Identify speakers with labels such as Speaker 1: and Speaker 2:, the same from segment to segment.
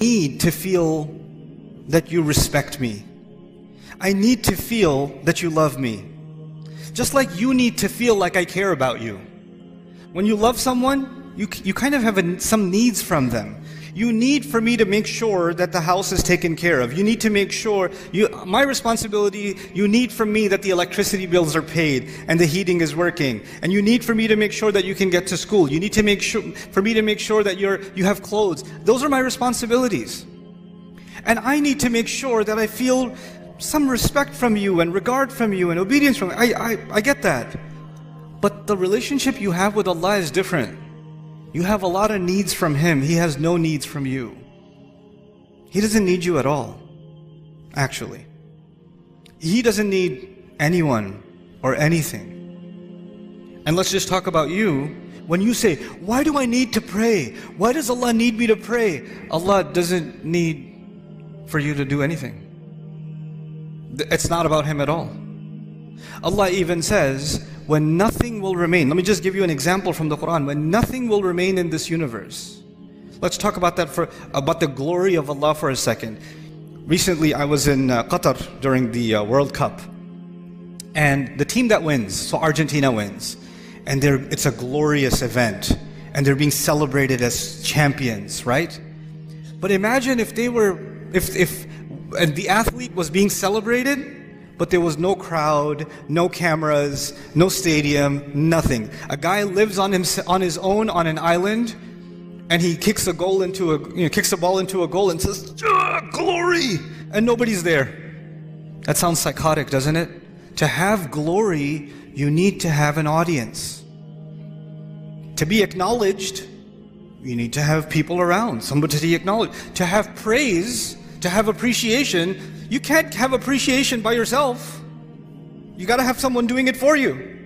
Speaker 1: need to feel that you respect me. I need to feel that you love me. Just like you need to feel like I care about you. When you love someone, you kind of have some needs from them. You need for me to make sure that the house is taken care of. You need to make sure, my responsibility, you need from me that the electricity bills are paid and the heating is working. And you need for me to make sure that you can get to school. You need to make sure, for me to make sure that you have clothes. Those are my responsibilities. And I need to make sure that I feel some respect from you and regard from you and obedience from you. I get that. But the relationship you have with Allah is different. You have a lot of needs from Him. He has no needs from you. He doesn't need you at all, actually. He doesn't need anyone or anything. And let's just talk about you. When you say, why do I need to pray? Why does Allah need me to pray? Allah doesn't need for you to do anything. It's not about Him at all. Allah even says, when nothing will remain. Let me just give you an example from the Quran. When nothing will remain in this universe. Let's talk about that about the glory of Allah for a second. Recently I was in Qatar during the World Cup. And the team that wins, so Argentina wins. And it's a glorious event. And they're being celebrated as champions, right? But imagine if the athlete was being celebrated, but there was no crowd, no cameras, no stadium, nothing. A guy lives on his own on an island, and he kicks a ball into a goal and says, "Glory!" and nobody's there. That sounds psychotic, doesn't it? To have glory, you need to have an audience. To be acknowledged, you need to have people around, somebody to be acknowledged. To have praise, to have appreciation, you can't have appreciation by yourself. You gotta have someone doing it for you.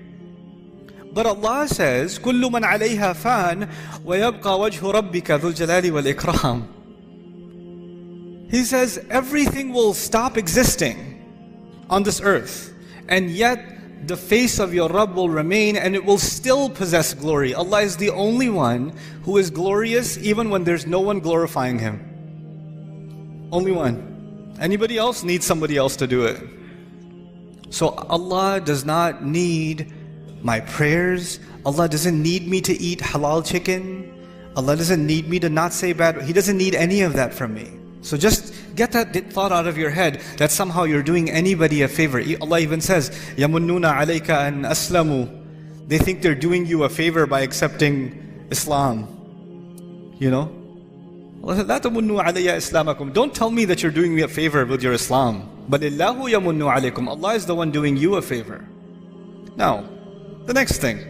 Speaker 1: But Allah says, كُلُّ مَنْ عَلَيْهَا فَانٍ وَيَبْقَى وَجْهُ رَبِّكَ ذُو الْجَلَالِ وَالْإِكْرَامِ. He says, everything will stop existing on this earth, and yet the face of your Rabb will remain, and it will still possess glory. Allah is the only one who is glorious even when there's no one glorifying Him. Only one. Anybody else needs somebody else to do it. So Allah does not need my prayers. Allah doesn't need me to eat halal chicken. Allah doesn't need me to not say bad. He doesn't need any of that from me. So just get that thought out of your head that somehow you're doing anybody a favor. Allah even says, يَمُنُّونَ عَلَيْكَ أَنْ أَسْلَمُوا. They think they're doing you a favor by accepting Islam. You know? Allah said, don't tell me that you're doing me a favor with your Islam. Allah is the one doing you a favor. Now, the next thing.